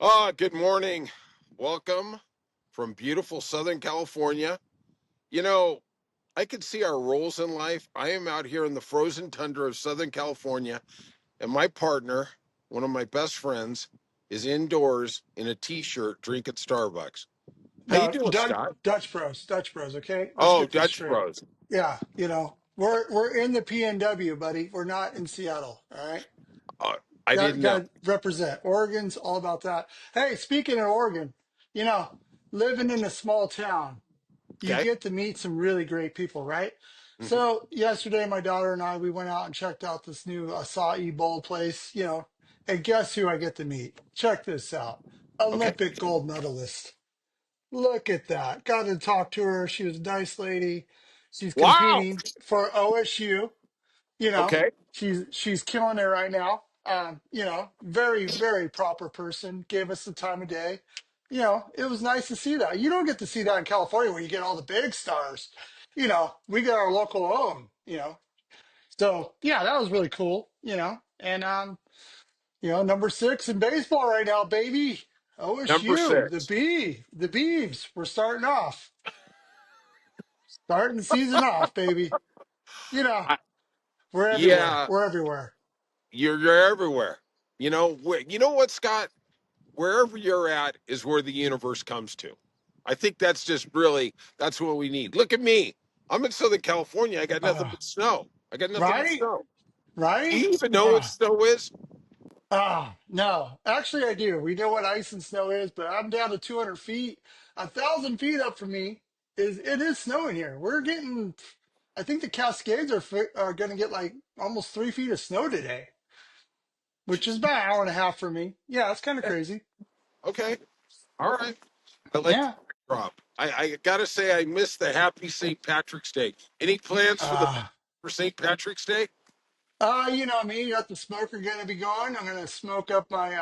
Good morning. Welcome from beautiful Southern California. You know, I can see our roles in life. I am out here in the frozen tundra of Southern California, and my partner, one of my best friends, is indoors in a t-shirt drinking Starbucks. How you No, doing, Scott? Dutch Bros. Okay, let's Oh, get this Dutch straight. Bros. Yeah, we're in the PNW, buddy. We're not in Seattle. All right, Uh, I got didn't know. got to represent. Oregon's all about that. Hey, speaking of Oregon, you know, living in a small town, you Okay. get to meet some really great people, right? Hmm. So yesterday, my daughter and I we went out and checked out this new acai bowl place. And guess who I get to meet? Check this out: Okay. Olympic gold medalist. Look at that. Got to talk to her. She was a nice lady. She's Wow. competing for OSU. Okay. She's killing it right now. Very, very proper person. Gave us the time of day. It was nice to see that. You don't get to see that in California where you get all the big stars. We get our local own. So yeah, that was really cool. And number six in baseball right now, baby. Number OSU, the six. B, the Beavs. We're starting off, starting the season off, baby. You know, I, we're everywhere. yeah, We're everywhere. you're everywhere. You know what, Scott? Wherever you're at is where the universe comes to. I think that's what we need. Look at me. I'm in Southern California. I got nothing Uh, but snow. I got nothing but right? snow. Do Right? you even know what Uh, snow is? no. Actually, I do. We know what ice and snow is, but I'm down to 200 feet. 1,000 feet up from me it is snowing here. We're getting. I think the Cascades are going to get like almost 3 feet of snow today, which is Jeez. about an hour and a half for me. Yeah, it's kind of crazy. Okay. All right. I like the Yeah. drop. I gotta say I missed the happy St. Patrick's Day. Any plans Uh, for St. Patrick's Day? you know me, got the smoker gonna be going. I'm gonna smoke up my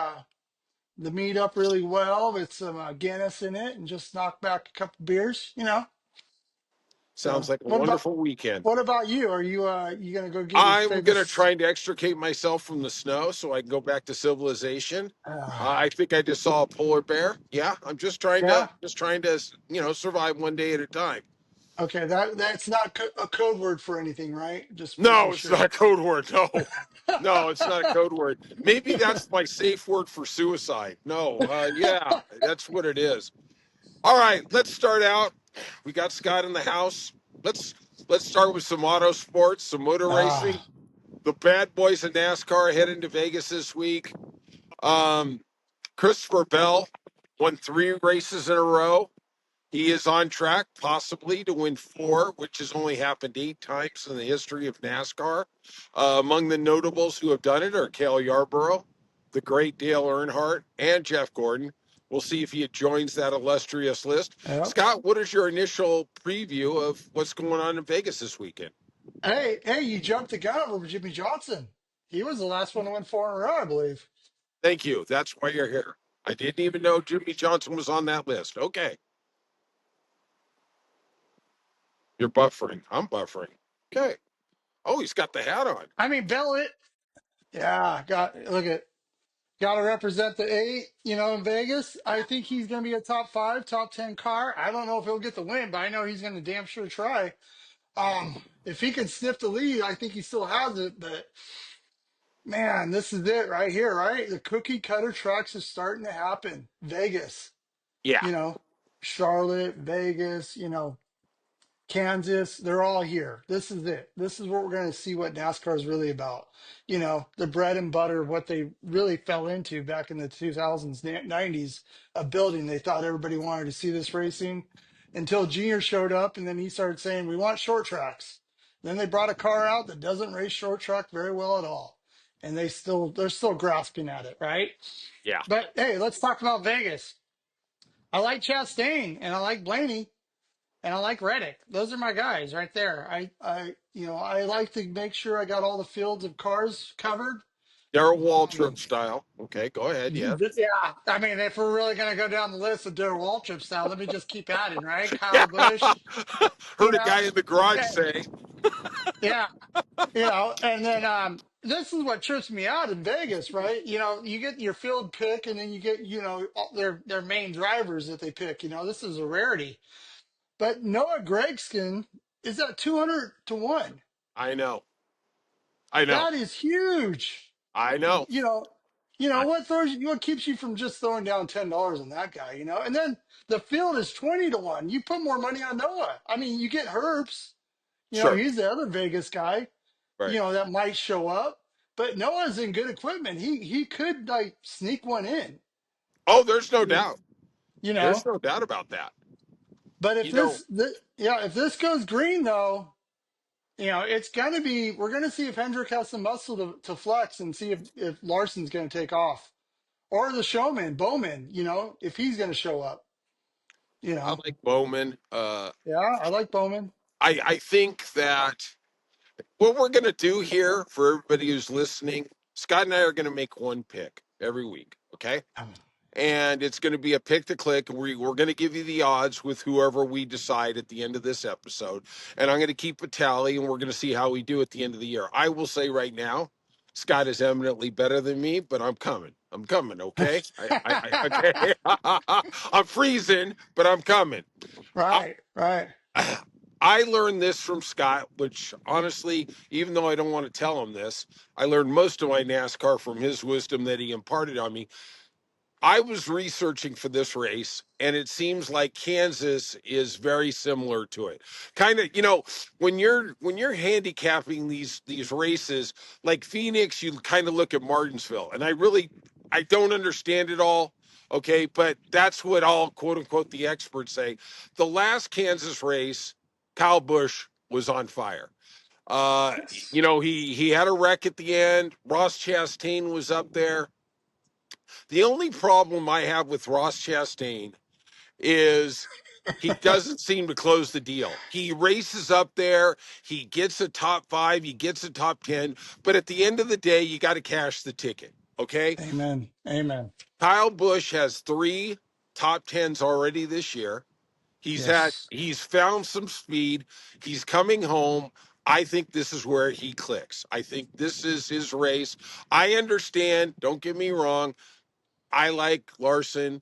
the meat up really well with some Guinness in it and just knock back a couple beers. Sounds So like a wonderful weekend. what about you? Are you gonna go get your I'm going to famous try to extricate myself from the snow so I can go back to civilization. uh I think I just saw a polar bear. Yeah, I'm yeah? just trying to, survive one day at a time. Okay, that's not a code word for anything, right? Just No, making it's not a sure. code word. No, no, it's not a code word. Maybe that's my safe word for suicide. No, yeah, that's what it is. All right, let's start out. We got Scott in the house. Let's let's start with some auto sports, some motor racing. Ah, The bad boys of NASCAR heading to Vegas this week. Um, Christopher Bell won 3 races in a row. He is on track, possibly, to win four, which has only happened 8 times in the history of NASCAR. Among the notables who have done it are Cale Yarborough, the great Dale Earnhardt, and Jeff Gordon. We'll see if he joins that illustrious list. yep. Scott, what is your initial preview of what's going on in Vegas this weekend? Hey, you jumped the gun over Jimmy Johnson. He was the last one to win four in a row, I believe. Thank you. That's why you're here. I didn't even know Jimmy Johnson was on that list. Okay. You're buffering. I'm buffering. Okay. Oh, he's got the hat on. I mean, Bell it. Yeah, got to represent the eight, in Vegas. I think he's going to be a top five, top 10 car. I don't know if he'll get the win, but I know he's going to damn sure try. If he can sniff the lead, I think he still has it. But man, this is it right here, right? The cookie cutter trucks is starting to happen. Vegas, Yeah. you know, Charlotte, Vegas, Kansas, they're all here. This is it. This is what we're going to see what NASCAR is really about. The bread and butter of what they really fell into back in the 2000s, 90s, a building. They thought everybody wanted to see this racing until Junior showed up and then he started saying, we want short tracks. Then they brought a car out that doesn't race short track very well at all. And they're still grasping at it, right? Yeah. But hey, let's talk about Vegas. I like Chastain and I like Blaney. And I like Reddick. Those are my guys right there. I like to make sure I got all the fields of cars covered. Darrell Um, Waltrip style. Okay, go ahead. Yeah. yeah, I mean, if we're really going to go down the list of Darrell Waltrip style, let me just keep adding, right? Yeah. Kyle Busch, you Heard a know, guy in the garage eh, say, yeah, and then this is what trips me out in Vegas, right? You know, you get your field pick, and then you get, you know, all their main drivers that they pick. You know, this is a rarity. But Noah Gragson is at 200 to 1. I know. I know. That is huge. I know. You know, I, what keeps you from just throwing down $10 on that guy? You know, and then the field is 20 to 1. You put more money on Noah. I mean, you get Herbst. You know, sure. he's the other Vegas guy. Right. You know, that might show up. But Noah's in good equipment. He could like sneak one in. Oh, there's no You, doubt. you There's know. no doubt about that. But if You know, yeah, if this goes green though, you know, it's gonna be. We're gonna see if Hendrick has some muscle to flex and see if Larson's gonna take off, or the showman Bowman. You know, if he's gonna show up. You I know. like Bowman. Yeah, I like Bowman. I think that what we're going to do here for everybody who's listening, Scott and I are going to make one pick every week. Okay. And it's going to be a pick to click. We're going to give you the odds with whoever we decide at the end of this episode. And I'm going to keep a tally and we're going to see how we do at the end of the year. I will say right now, Scott is eminently better than me, but I'm coming. I'm coming. Okay. Okay. I'm freezing, but I'm coming. I, Right, right. I learned this from Scott, which honestly, even though I don't want to tell him this, I learned most of my NASCAR from his wisdom that he imparted on me. I was researching for this race, and it seems like Kansas is very similar to it. Kind of, when you're handicapping these races, like Phoenix, you kind of look at Martinsville, and I don't understand it all. Okay, but that's what all quote unquote the experts say. The last Kansas race, Kyle Busch was on fire. Yes. He had a wreck at the end. Ross Chastain was up there. The only problem I have with Ross Chastain is he doesn't seem to close the deal. He races up there, he gets a top 5, he gets a top 10, but at the end of the day, you got to cash the ticket. Okay. Amen. Amen. Kyle Busch has 3 top 10s already this year. Yes. He's found some speed. He's coming home. I think this is where he clicks. I think this is his race. I understand, don't get me wrong. I like Larson.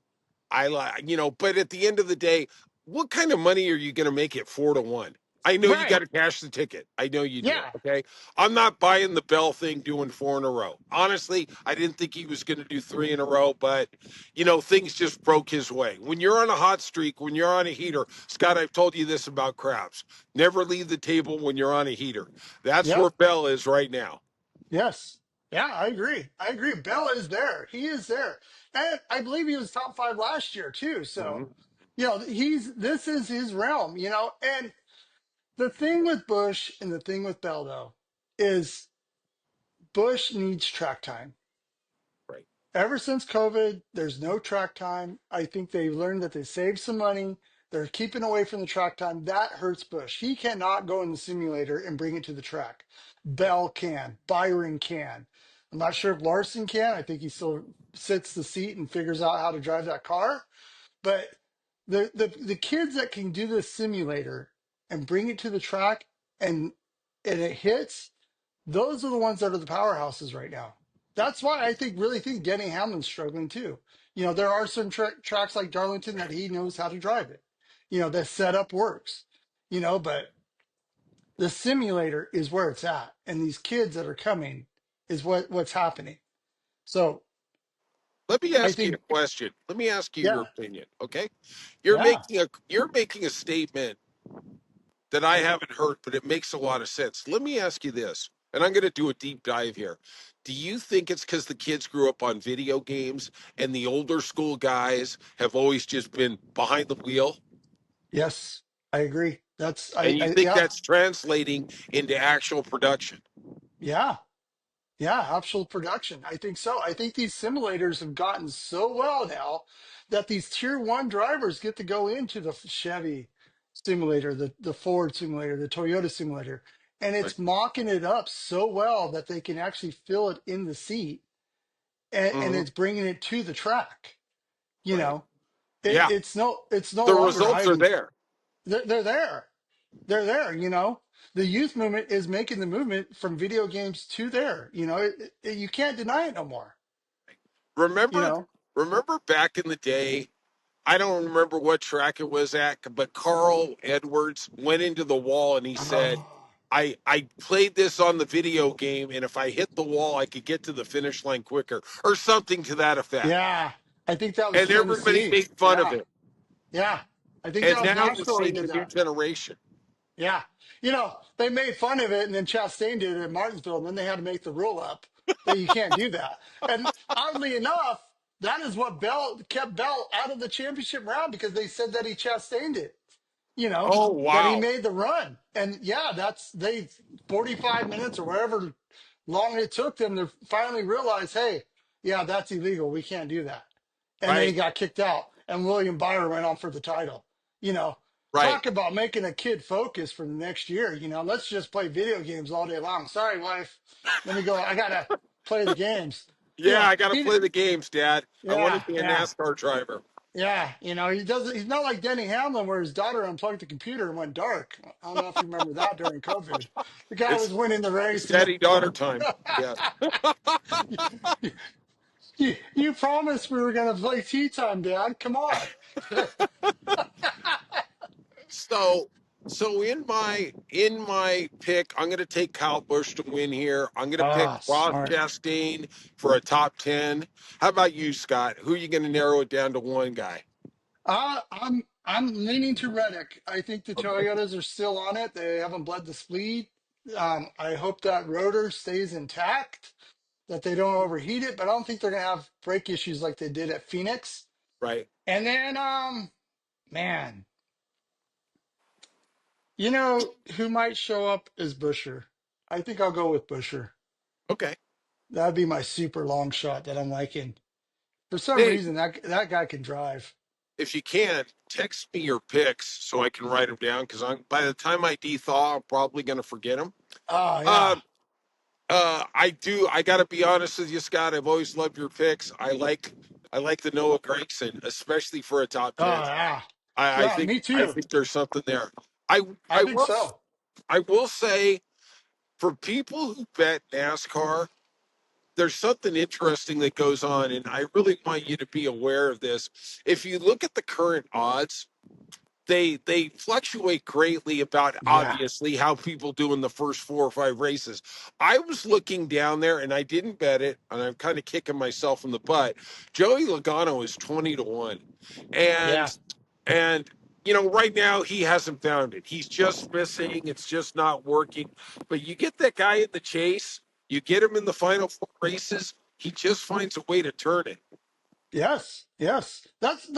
But at the end of the day, what kind of money are you going to make it 4 to 1? I know you got Right. to cash the ticket. I know you do. Yeah. Okay. I'm not buying the Bell thing doing 4 in a row. Honestly, I didn't think he was going to do 3 in a row, but things just broke his way. When you're on a hot streak, when you're on a heater, Scott, I've told you this about craps. Never leave the table when you're on a heater. That's where Yep. Bell is right now. Yes. Yeah, I agree. I agree. Bell is there. He is there. And I believe he was top 5 last year too. So, Mhm. this is his realm, and the thing with Bush and the thing with Bell though is Bush needs track time. Right. Ever since COVID, there's no track time. I think they've learned that they saved some money. They're keeping away from the track time. That hurts Bush. He cannot go in the simulator and bring it to the track. Bell can. Byron can. I'm not sure if Larson can. I think he still sits the seat and figures out how to drive that car. But the kids that can do this simulator and bring it to the track and it hits, those are the ones that are the powerhouses right now. That's why I really think Denny Hamlin's struggling too. There are some tracks like Darlington that he knows how to drive it. The setup works. But the simulator is where it's at, and these kids that are coming is what's happening. So Let me I ask you a think, question. Let me ask you your yeah, opinion, okay? yeah, You're making a statement that I haven't heard, but it makes a lot of sense. Let me ask you this, and I'm going to do a deep dive here. Do you think it's because the kids grew up on video games and the older school guys have always just been behind the wheel? yes, I agree. That's And you think yeah, that's translating into actual production? yeah. Yeah, actual production. I think so. I think these simulators have gotten so well now that these tier one drivers get to go into the Chevy simulator, the Ford simulator, the Toyota simulator, and Right. it's mocking it up so well that they can actually feel it in the seat, and Hmm. it's bringing it to the track. You Right. know, Yeah. it's no The longer results are hiding. there. They're there. They're there, you know. The youth movement is making the movement from video games to there. You know, you can't deny it no more. You Remember, know. remember back in the day, I don't remember what track it was at, but Carl Edwards went into the wall and he said, Oh, I played this on the video game, and if I hit the wall, I could get to the finish line quicker, or something to that effect. yeah. I think that was And everybody Tennessee. made fun of Yeah. it. Yeah. I think And that was now we're NASCAR who seeing did the new that. generation. Yeah. You know, they made fun of it and then Chastain did it at Martinsville and then they had to make the rule up that you can't do that. And oddly enough, that is what Bell kept Bell out of the championship round because they said that he Chastained it, you know, Oh, that he wow. made the run. And yeah, that's they 45 minutes or whatever long it took them to finally realize, hey, yeah, that's illegal. We can't do that. And then he Right, got kicked out and William Byron went on for the title. You know, right. talk about making a kid focus for the next year. You know, let's just play video games all day long. Sorry, wife. Let me go. I gotta play the games. You Yeah, know, I got to he, play the games, Dad. I want to yeah, be a yeah, NASCAR driver. yeah. You know, he doesn't. He's not like Denny Hamlin, where his daughter unplugged the computer and went dark. I don't know if you remember that during COVID. The guy was It's winning the it's race, and daddy daughter time. Yes. you promised we were gonna play tea time, Dad. Come on. So so in my pick, I'm going to take Kyle Busch to win here. I'm going to pick Ah, Ross smart. Chastain for a top 10. How about you, Scott? Who are you going to narrow it down to one guy? I'm leaning to Reddick. I think the Okay. Toyotas are still on it. They haven't bled the speed. I hope that rotor stays intact, that they don't overheat it, but I don't think they're gonna have brake issues like they did at Phoenix. Right. And then man, you know who might show up is Busher. I think I'll go with Busher. Okay. That'd be my super long shot that I'm liking. For some Hey, reason that guy can drive. if you can, text me your picks so I can write them down because I'm by the time I de-thaw, I'm probably going to forget them. Oh yeah. Um, I do. I got to be honest with you, Scott. I've always loved your picks. I like the Noah Gragson, especially for a top Oh 10. yeah. I, I Yeah, think me I too. think there's something there. I I I think will so. I will say for people who bet NASCAR, there's something interesting that goes on, and I really want you to be aware of this. If you look at the current odds, they fluctuate greatly about Yeah. obviously how people do in the first 4 or 5 races. I was looking down there and I didn't bet it, and I'm kind of kicking myself in the butt. Joey Logano is 20 to 1, Yeah. and right now he hasn't found it. He's just missing. It's just not working. But you get that guy in the chase, you get him in the final 4 races. He just finds a way to turn it. Yes, yes. That's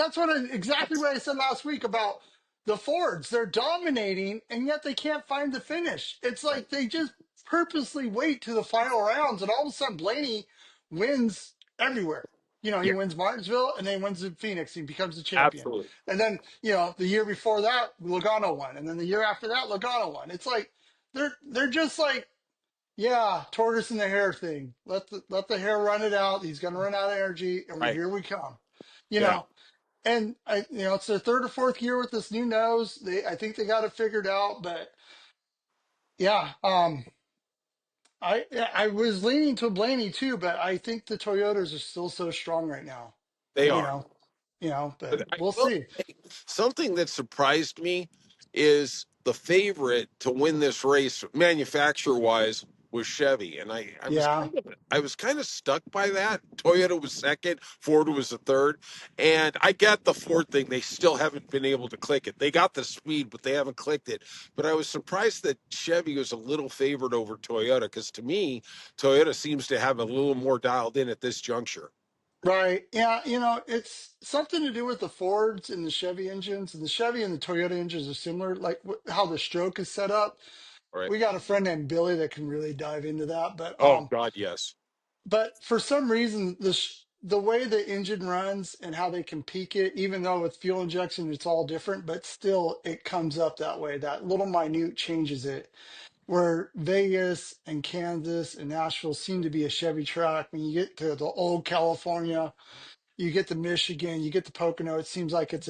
exactly what I said last week about the Fords. They're dominating, and yet they can't find the finish. It's Right. like they just purposely wait to the final rounds, and all of a sudden Blaney wins everywhere. You know, he Yeah, wins Martinsville, and then he wins in Phoenix. He becomes the champion. absolutely. And then the year before that, Logano won, and then the year after that, Logano won. It's like they're just like yeah, tortoise and the hare thing. Let the hare run it out. He's going to run out of energy, and Right. here we come. You Yeah, know, and it's their third or fourth year with this new nose. I think they got it figured out. But yeah, I was leaning to Blaney too, but I think the Toyotas are still so strong right now. they You are. know, but But I we'll will see. say something that surprised me is the favorite to win this race, manufacturer wise, was Chevy, and Yeah, I was kind of stuck by that. Toyota was second, Ford was the third, and I get the Ford thing. They still haven't been able to click it. They got the speed, but they haven't clicked it. But I was surprised that Chevy was a little favored over Toyota because to me, Toyota seems to have a little more dialed in at this juncture. right. Yeah, it's something to do with the Fords and the Chevy engines, and the Chevy and the Toyota engines are similar, like how the stroke is set up. Right? We got a friend named Billy that can really dive into that, but Oh God, yes. for some reason the way the engine runs and how they can peak it, even though with fuel injection it's all different, but still it comes up that way. That little minute changes it. Where Vegas and Kansas and Nashville seem to be a Chevy track. When you get to the old California, you get the Michigan, you get the Pocono. It seems like it's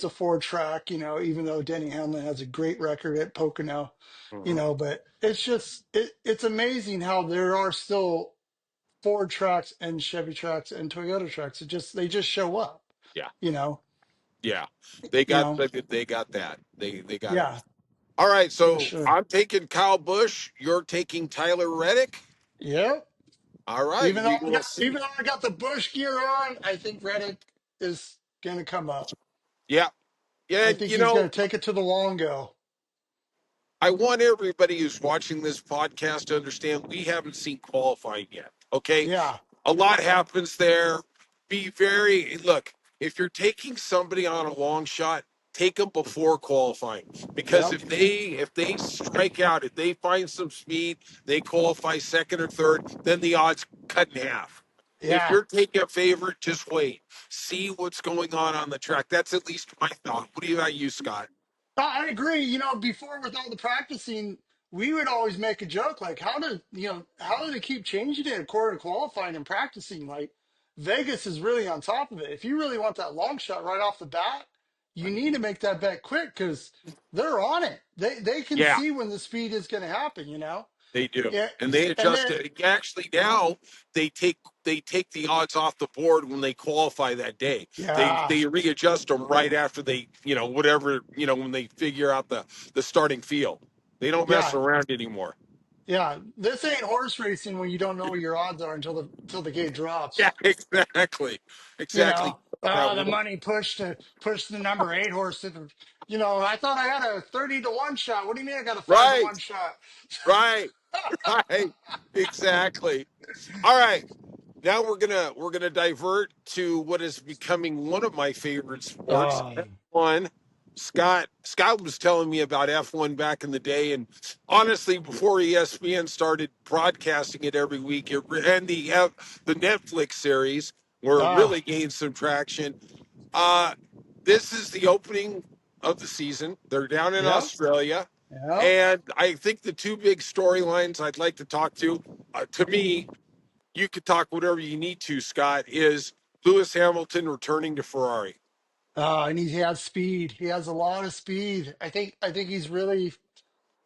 a Ford track, even though Denny Hamlin has a great record at Pocono, Mhm. but it's just it's amazing how there are still Ford tracks and Chevy tracks and Toyota tracks. They just show up, Yeah, you know, yeah. you know, They got that. They got it. yeah, All right, for so sure. I'm taking Kyle Busch. You're taking Tyler Reddick. Yep. All right, we will Even see. though I got the Bush gear on, I think Reddick is gonna come up. Yeah, yeah. I And think he's gonna take it to the wall and go. I want everybody who's watching this podcast to understand we haven't seen qualifying yet. Okay, Yeah. a lot happens there. Be very look. If you're taking somebody on a long shot, take them before qualifying because Yep. if they strike out, if they find some speed, they qualify second or third, then the odds cut in half. If Yeah. you're taking a favorite, just wait, see what's going on the track. That's at least my thought. What do you about you, Scott? I agree. Before with all the practicing, we would always make a joke like, how do they keep changing it according to qualifying and practicing? Like, Vegas is really on top of it. If you really want that long shot right off the bat, you Right. need to make that bet quick because they're on it. They can Yeah, see when the speed is going to happen. they do, Yeah, and they and adjust then it. Actually, now they take the odds off the board when they qualify that day. They yeah, they readjust them right after they whatever when they figure out the starting field. They don't mess yeah, around anymore. yeah. This ain't horse racing when you don't know what your odds are until the gate Yeah, drops. exactly, exactly. That The one. money push the number 8 horse to the. I thought I had a 30-1 shot. What do you mean I got a 5 to Right, 1 shot? right, right. Exactly. All right. Now we're gonna divert to what is becoming one of my favorite sports, Um, F1. Scott was telling me about F1 back in the day, and honestly, before ESPN started broadcasting it every week, and the Netflix series where it ah, really gained some traction. Uh, this is the opening of the season. They're down in yep, Australia, yep. and I think the two big storylines I'd like to talk to me, you could talk whatever you need to, Scott, is Lewis Hamilton returning to Ferrari. And he has speed. He has a lot of speed. I think he's really.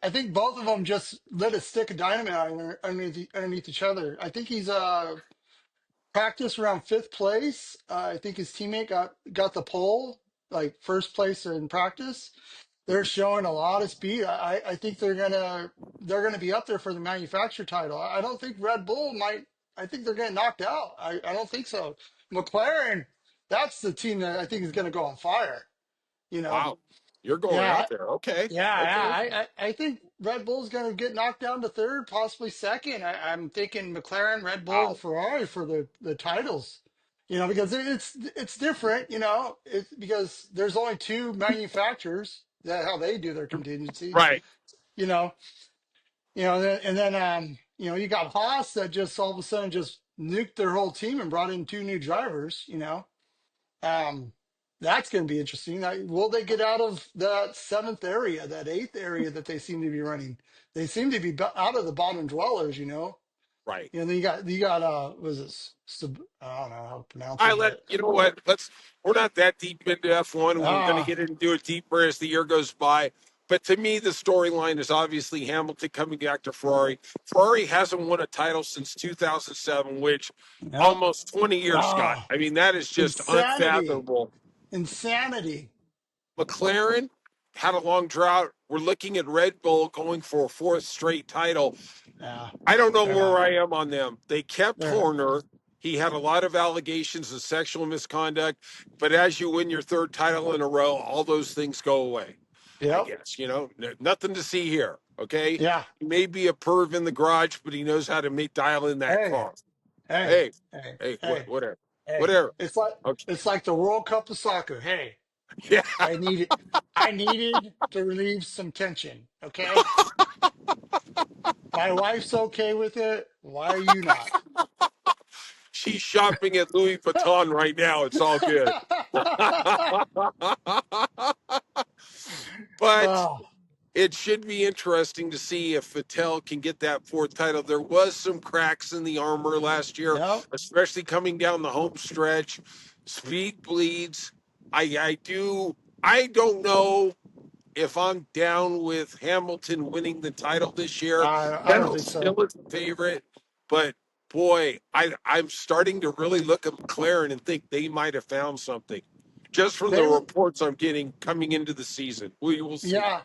I think both of them just lit a stick of dynamite underneath each other. I think he's practice around fifth place. I think his teammate got the pole, like first place in practice. They're showing a lot of speed. I think they're gonna be up there for the manufacturer title. I don't think Red Bull might. I think they're getting knocked out. I don't think so. McLaren, that's the team that I think is gonna go on fire. You know, Wow, you're going yeah, out there. Okay, yeah, okay. yeah. I think Red Bull's going to get knocked down to third, possibly second. I'm thinking McLaren, Red Bull, and Wow. Ferrari for the titles. Because it's different. It's because there's only two manufacturers that how they do their contingency. Right. You know, you got Haas that just all of a sudden just nuked their whole team and brought in two new drivers. Um, that's going to be interesting. Will they get out of that seventh area, that eighth area that they seem to be running? They seem to be out of the bottom dwellers. Right. Then you got was it I don't know how to pronounce I it, let but you know what. We're not that deep into F1. We're going to ah get into it deeper as the year goes by. But to me, the storyline is obviously Hamilton coming back to Ferrari. Ferrari hasn't won a title since 2007, which yep almost 20 years, Scott. ah I mean, that is just insanity, unfathomable. insanity. McLaren had a long drought. We're looking at Red Bull going for a fourth straight title. Yeah, I don't know they're where not. I am on them. They kept They're Horner. He had a lot of allegations of sexual misconduct, but as you win your third title in a row, all those things go away. I yep guess, nothing to see here. Okay. yeah. He may be a perv in the garage, but he knows how to make dial in that Hey car. hey Hey, hey hey, hey whatever, hey. whatever. It's like Okay. it's like the World Cup of soccer. Hey. Yeah. I needed to relieve some tension. Okay. My wife's okay with it. Why are you not? She's shopping at Louis Vuitton right now. It's all good. but Oh, it should be interesting to see if Vettel can get that fourth title. There was some cracks in the armor last year, Yep. especially coming down the home stretch. Speed bleeds. I don't know if I'm down with Hamilton winning the title this year. I don't Vettel think so. still is a favorite, but boy, I'm starting to really look at McLaren and think they might have found something. Just from the They were, reports I'm getting coming into the season. We will see. yeah,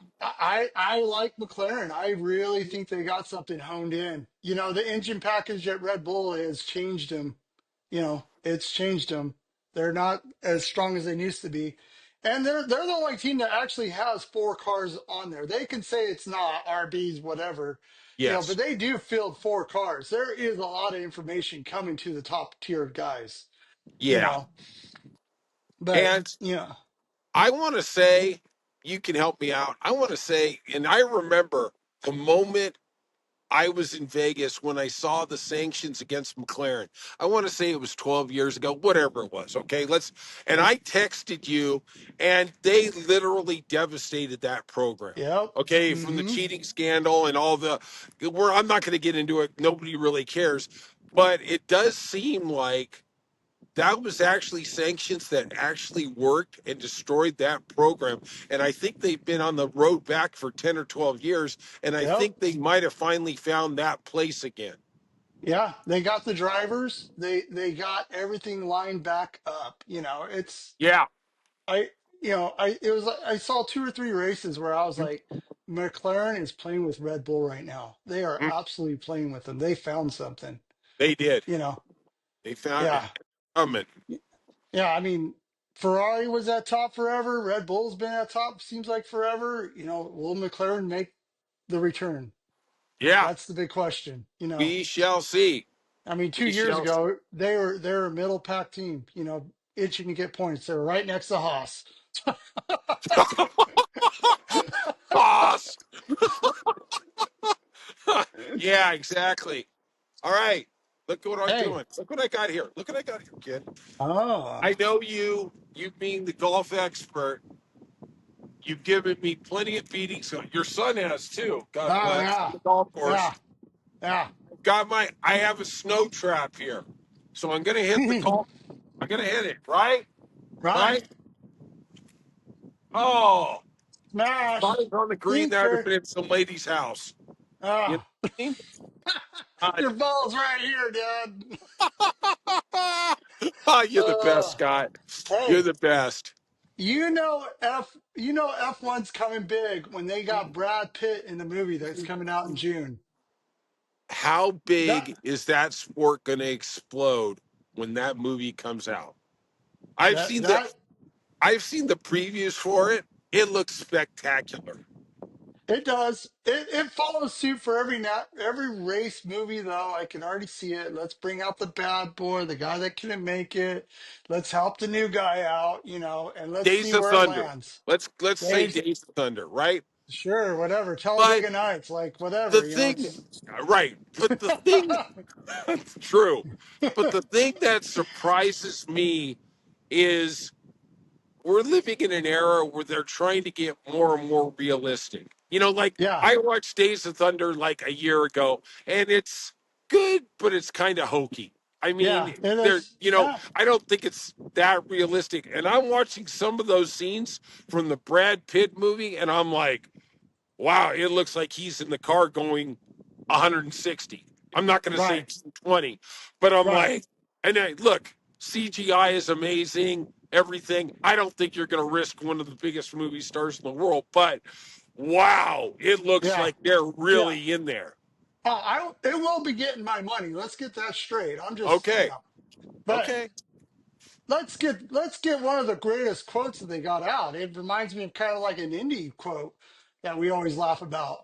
I like McLaren. I really think they got something honed in. You know, the engine package at Red Bull has changed them. You know, it's changed them. They're not as strong as they used to be. And they're the only team that actually has four cars on there. They can say it's not RBs, whatever, you know, but Yes. they do field four cars. There is a lot of information coming to the top tier guys, you Yeah. know. But And you know, I want to say, you can help me out. I want to say, and I remember the moment I was in Vegas when I saw the sanctions against McLaren. I want to say it was 12 years ago, whatever it was. Okay, and I texted you, and they literally devastated that program. yep. Okay, from the Hmm. cheating scandal and all I'm not going to get into it. Nobody really cares. But it does seem like that was actually sanctions that actually worked and destroyed that program. And I think they've been on the road back for 10 or 12 years. And I Yep. think they might have finally found that place again. Yeah, they got the drivers. They got everything lined back up. You know, it's Yeah. I you know, I it was I saw two or three races where I was like, McLaren is playing with Red Bull right now. They are Mm, absolutely playing with them. They found something, they did. you know. They found it Yeah. coming. Yeah, I mean, Ferrari was at top forever. Red Bull's been at top seems like forever. You know, will McLaren make the return? Yeah. That's the big question, you know. We shall see. I mean, two We years shall see. ago, they're a middle pack team, you know, itching to get points. They're right next to Haas. Boss. Yeah, exactly. All right. Look what I'm Hey, doing. Look what I got here. Look what I got here, kid. oh, I know you being the golf expert, you've given me plenty of beatings. Your son has too. God oh bless. On yeah, the golf course. yeah, yeah. I have a snow trap here. So I'm gonna hit the golf. I'm gonna hit it, right? Right, Right? Oh, thought smash, it was on the green there to dinker. be in some lady's house. You know Ah, what I mean? Uh, your ball's right here, Dad. oh, you're the best, Uh, Scott. You're hey, the best. you know F1's coming big when they got Brad Pitt in the movie that's coming out in June. How That big is that sport gonna explode when that movie comes out? I've that seen the that I've seen the previews for it. It looks spectacular. It does. It follows suit for every race movie though. I can already see it. Let's bring out the bad boy, the guy that couldn't make it. Let's help the new guy out, you know, and let's see Days of where it Thunder. lands. Let's say Dave's Days of Thunder, right? sure, whatever. But Talladega Nights, like the whatever, you know, thing, it's right? But the thing, true. But the thing that surprises me is we're living in an era where they're trying to get more and more realistic. Like yeah, I watched Days of Thunder like a year ago, and it's good, but it's kind of hokey. I yeah, mean, it is. Yeah, I don't think it's that realistic. And I'm watching some of those scenes from the Brad Pitt movie, and I'm like, wow, it looks like he's in the car going 160. I'm not going to say right, 220, but I'm right. like, look, CGI is amazing, everything. I don't think you're going to risk one of the biggest movie stars in the world, but wow, it looks Yeah, like they're yeah. really in there. It will be getting my money. Let's get that straight. I'm just, you Okay, know, but okay, let's get one of the greatest quotes that they got out. It reminds me of kind of like an indie quote that we always laugh about.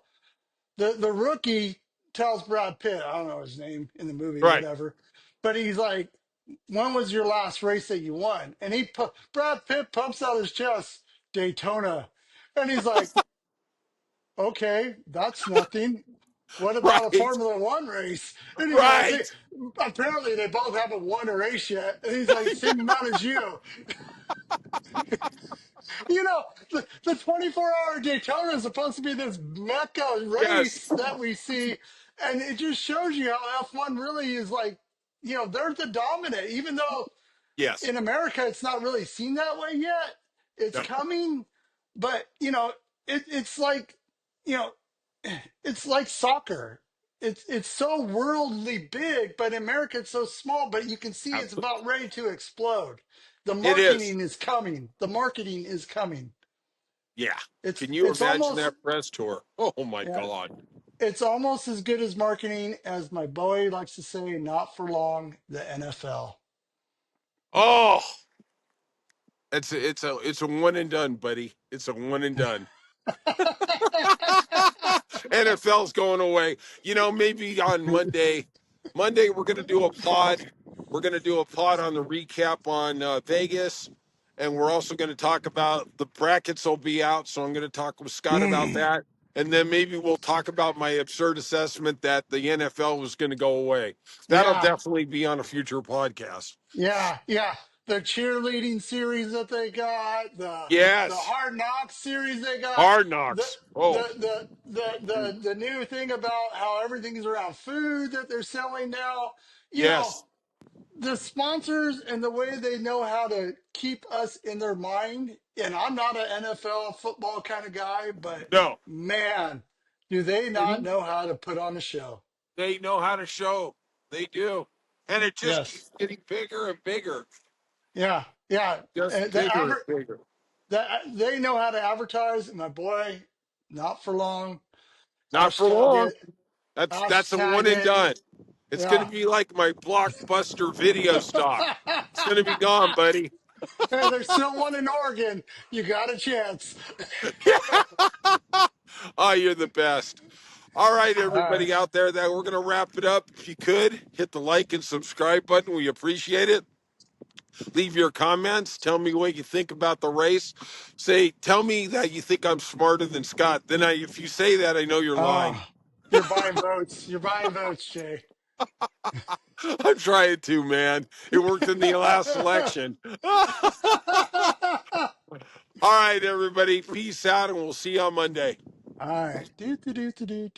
The rookie tells Brad Pitt, I don't know his name in the movie, right. whatever, but he's like, "When was your last race that you won?" And Brad Pitt pumps out his chest, "Daytona," and he's like, "Okay, that's nothing. What about a Right, Formula One race?" And he's like, right. apparently they both haven't won a race yet. And he's like, "Same amount as you." You know, the 24-hour Daytona is supposed to be this mecca Yes. race that we see, and it just shows you how F1 really is like, they're the dominant, even though Yes. in America, it's not really seen that way yet. It's No, coming, but it's like, you know, it's like soccer. It's so worldly big, but in America it's so small. But you can see it's absolutely. about ready to explode. The It is. marketing is coming. The marketing is coming. Yeah. It's Can you it's imagine almost that press tour? Oh my yeah. God. It's almost as good as marketing as my boy likes to say. Not for long, the NFL. Oh, it's a one and done, buddy. It's a one and done. NFL's going away. Maybe on Monday. Monday we're going to do a pod. We're going to do a pod on the recap on Vegas, and we're also going to talk about the brackets. Will be out, so I'm going to talk with Scott about Mm. that, and then maybe we'll talk about my absurd assessment that the NFL was going to go away. That'll Yeah. definitely be on a future podcast. Yeah, yeah. The cheerleading series that they got, the Yes, Hard Knocks series they got, Hard the Knocks. Oh, the new thing about how everything's around food that they're selling now. You know, yes. the sponsors and the way they know how to keep us in their mind. And I'm not an NFL football kind of guy, but No, man, do they not know how to put on a show? they know how to show. They do. And it just Yes. keeps getting bigger and bigger. Yeah. Yeah. Just The bigger and average. bigger. That they know how to advertise, my boy. Not for long. Not for Hashtag long. it. That's a one Hashtag and it. done. It's going to Yeah. be like my blockbuster video stock. It's going to be gone, buddy. Hey, there's still one in Oregon. You got a chance. Oh, you're the best. All right, All right. everybody out there, that we're going to wrap it up. If you could hit the like and subscribe button, we appreciate it. Leave your comments. Tell me what you think about the race. Tell me that you think I'm smarter than Scott. If you say that, I know you're lying. You're buying votes. You're buying votes, Jay. I'm trying to, man. It worked in the last election. All right, everybody. Peace out, and we'll see you on Monday. All right. Do, do, do, do, do.